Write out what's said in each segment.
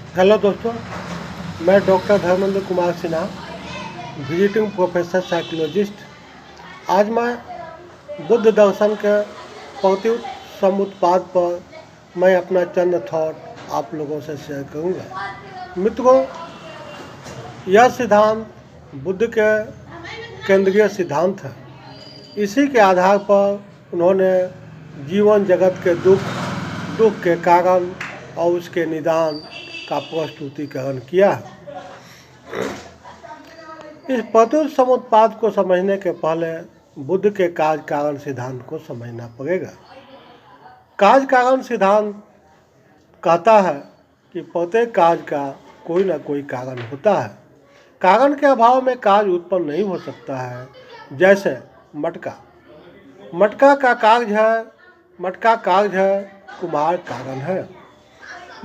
Hello दोस्तों, मैं doctor Dharmendra Kumar Sinha, visiting professor psychologist. आज मैं बुद्ध दर्शन के प्रत्युत समुत्पाद पर मैं अपना चंद थॉट आप लोगों से शेयर करूंगा। मित्रों, यह सिद्धांत बुद्ध के केंद्रीय सिद्धांत है। इसी के आधार पर उन्होंने जीवन जगत के दुख के कारण और उसके निदान का प्रस्तुतिकरण किया है। इस प्रत्युत समुत्पाद को समझने के पहले बुद्ध के कार्य कारण सिद्धांत को समझना पड़ेगा। कार्य कारण सिद्धांत कहता है कि प्रत्येक कार्य का कोई ना कोई कारण होता है। कारण के अभाव में कार्य उत्पन्न नहीं हो सकता है। जैसे मटका का कार्य है, कुम्हार कारण है।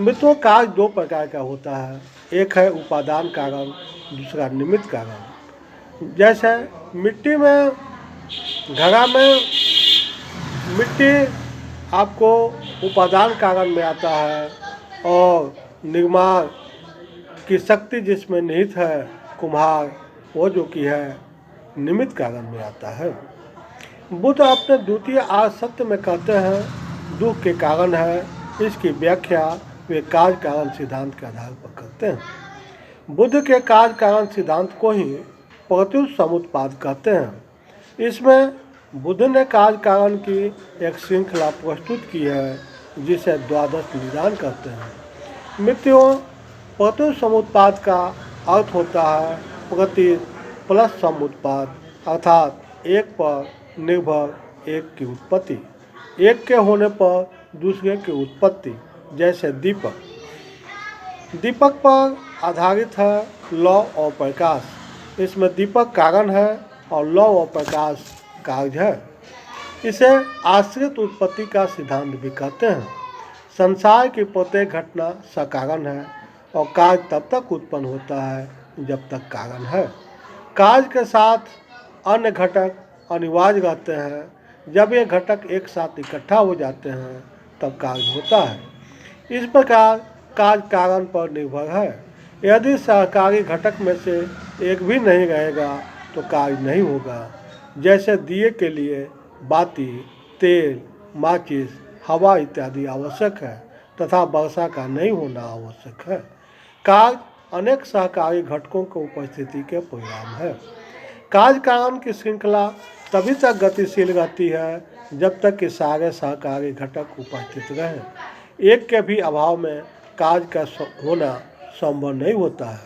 मित्रों, कार्य दो प्रकार का होता है। एक है उपादान कारण, दूसरा निमित्त कारण। जैसे घड़ा में मिट्टी आपको उपादान कारण में आता है और निर्माण की शक्ति जिसमें निहित है कुम्हार, वो जो कि है निमित्त कारण में आता है। बुद्ध अपने द्वितीय आर्य सत्य में कहते हैं दुख के कारण है। इसकी व्याख्या वे कार्य कारण सिद्धांत के आधार पर करते हैं। बुद्ध के कार्य कारण सिद्धांत को ही प्रत्युत समुत्पाद कहते हैं। इसमें बुद्ध ने कार्य कारण की एक श्रृंखला प्रस्तुत की है जिसे द्वादश निदान कहते हैं। मित्रों, प्रत्युत समुत्पाद का अर्थ होता है प्रतीत प्लस समुत्पाद, अर्थात एक पर निर्भर एक की उत्पत्ति, एक के होने पर दूसरे की उत्पत्ति। जैसे दीपक पर आधारित है लौ और प्रकाश। इसमें दीपक कारण है और लौ और प्रकाश कार्य है। इसे आश्रित उत्पत्ति का सिद्धांत भी कहते हैं। संसार की प्रत्येक घटना सकारण है और कार्य तब तक उत्पन्न होता है जब तक कारण है। कार्य के साथ अन्य घटक अनिवार्य रहते हैं। जब ये घटक एक साथ इकट्ठा हो जाते हैं तब कार्य होता है। इस प्रकार कार्य कारण पर निर्भर है। यदि सहकारी घटक में से एक भी नहीं रहेगा तो कार्य नहीं होगा। जैसे दिए के लिए बाती, तेल, माचिस, हवा इत्यादि आवश्यक है तथा वर्षा का नहीं होना आवश्यक है। कार्य अनेक सहकारी घटकों की उपस्थिति के परिणाम है। कार्य कारण की श्रृंखला तभी तक गतिशील रहती है जब तक कि सारे सहकारी घटक उपस्थित रहें। एक के भी अभाव में कार्य का होना संभव नहीं होता है।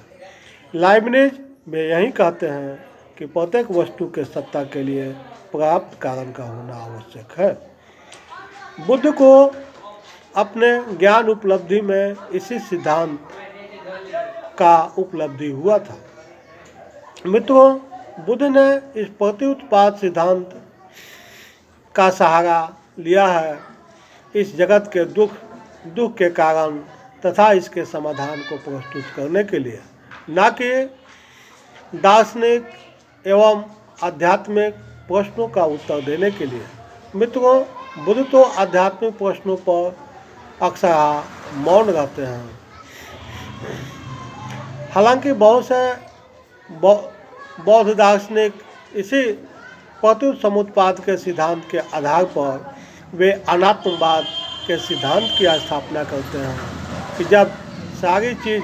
लाइबनिज में यही कहते हैं कि प्रत्येक वस्तु के सत्ता के लिए प्राप्त कारण का होना आवश्यक है। बुद्ध को अपने ज्ञान उपलब्धि में इसी सिद्धांत का उपलब्धि हुआ था। मित्रों, बुद्ध ने इस प्रत्युत्पाद सिद्धांत का सहारा लिया है इस जगत के दुख के कारण तथा इसके समाधान को प्रस्तुत करने के लिए, न कि दार्शनिक एवं आध्यात्मिक प्रश्नों का उत्तर देने के लिए। मित्रों, बुद्ध तो आध्यात्मिक प्रश्नों पर अक्सर मौन रहते हैं। हालांकि बहुत से बौद्ध दार्शनिक इसी प्रत्युत समुत्पाद के सिद्धांत के आधार पर वे अनात्मवाद के सिद्धांत की स्थापना करते हैं कि जब सारी चीज़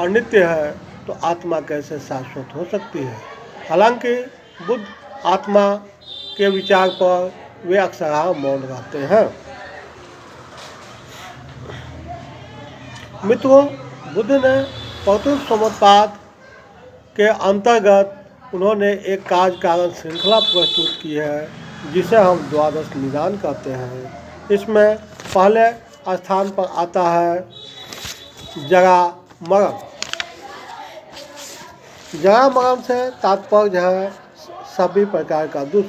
अनित्य है तो आत्मा कैसे शाश्वत हो सकती है। हालांकि बुद्ध आत्मा के विचार पर वे अक्सर मौन रहते हैं। मित्रों, बुद्ध ने प्रत्युत समुत्पाद के अंतर्गत उन्होंने एक कार्य कारण श्रृंखला प्रस्तुत की है जिसे हम द्वादश निदान कहते हैं। इसमें पहले स्थान पर आता है जरा मरण। जरा मरण से तात्पर्य है सभी प्रकार का दुख।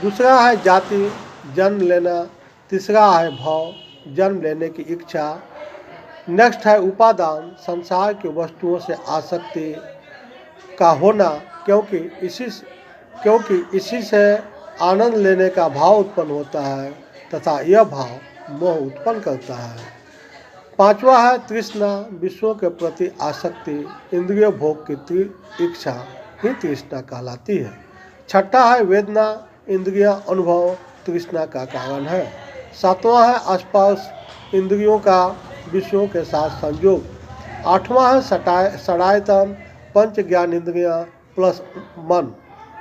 दूसरा है जाति, जन्म लेना। तीसरा है भव, जन्म लेने की इच्छा। नेक्स्ट है उपादान, संसार की वस्तुओं से आसक्ति का होना, क्योंकि इसी से आनंद लेने का भाव उत्पन्न होता है तथा यह भाव मोह उत्पन्न करता है। पांचवा है तृष्णा, विषयों के प्रति आसक्ति, इंद्रिय भोग की इच्छा ही तृष्णा कहलाती है। छठा है वेदना, इंद्रिय अनुभव तृष्णा का कारण है। सातवां है स्पर्श, इंद्रियों का विषयों के साथ संयोग। आठवां है षडायतन, पंच ज्ञान इंद्रियां प्लस मन।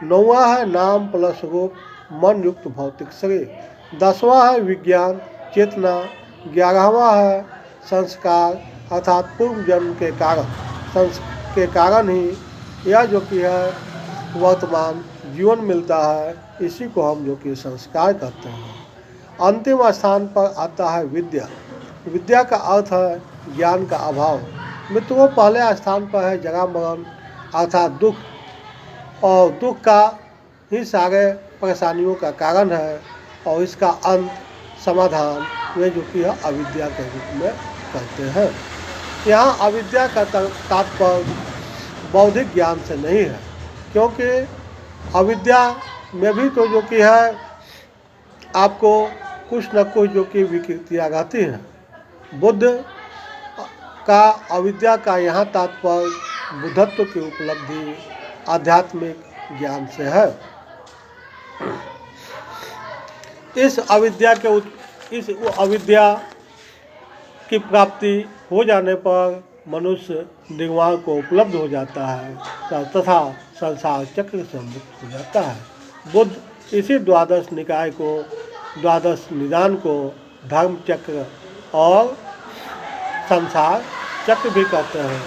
नौवां है नाम प्लस रूप, मन युक्त भौतिक शरीर। 10वां है विज्ञान चेतना। 11वां है संस्कार अर्थात पूर्व जन्म के कारण ही यह जो कि है वर्तमान जीवन मिलता है, इसी को हम जो कि संस्कार कहते हैं। अंतिम स्थान पर आता है विद्या। विद्या का अर्थ है ज्ञान का अभाव। मित्रों, पहले स्थान पर है जरा मरण अर्थात दुख, और दुख का ही सारे परेशानियों का कारण है, और इसका अंत समाधान वे जो कि है अविद्या के रूप में करते हैं। यहाँ अविद्या का तात्पर्य बौद्धिक ज्ञान से नहीं है, क्योंकि अविद्या में भी तो जो कि है आपको कुछ न कुछ जो कि विकृतियाँ रहती हैं। बुद्ध का अविद्या का यहाँ तात्पर्य बुद्धत्व की उपलब्धि आध्यात्मिक ज्ञान से है। इस अविद्या की प्राप्ति हो जाने पर मनुष्य निर्वाण को उपलब्ध हो जाता है तथा संसार चक्र से मुक्त हो जाता है। बुद्ध इसी द्वादश निकाय को, द्वादश निदान को धर्म चक्र और संसार चक्र भी कहते हैं।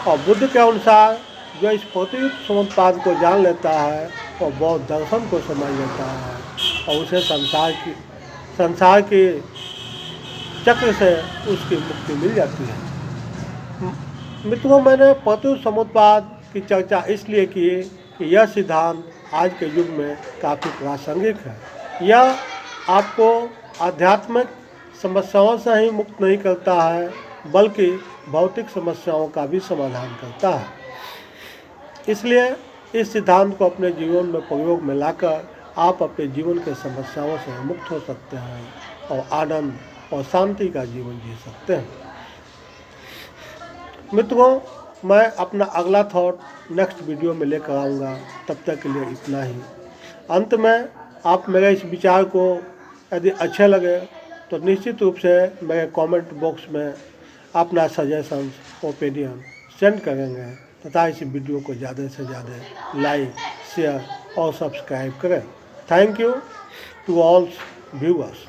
और बुद्ध के अनुसार जो इस प्रतियुक्त समुत्पाद को जान लेता है और बौद्ध दर्शन को समझ लेता है और उसे संसार के चक्र से उसकी मुक्ति मिल जाती है। मित्रों, मैंने प्रतियुक्त समुत्पाद की चर्चा इसलिए की कि यह सिद्धांत आज के युग में काफ़ी प्रासंगिक है। यह आपको आध्यात्मिक समस्याओं से ही मुक्त नहीं करता है, बल्कि भौतिक समस्याओं का भी समाधान करता है। इसलिए इस सिद्धांत को अपने जीवन में प्रयोग में लाकर आप अपने जीवन के समस्याओं से मुक्त हो सकते हैं और आनंद और शांति का जीवन जी सकते हैं। मित्रों, मैं अपना अगला थॉट नेक्स्ट वीडियो में लेकर आऊँगा। तब तक के लिए इतना ही। अंत में आप मेरे इस विचार को यदि अच्छे लगे तो निश्चित रूप से मेरे कमेंट बॉक्स में अपना सजेशंस ओपिनियन सेंड करेंगे तथा इस वीडियो को ज़्यादा से ज़्यादा लाइक, शेयर और सब्सक्राइब करें। Thank you to all viewers.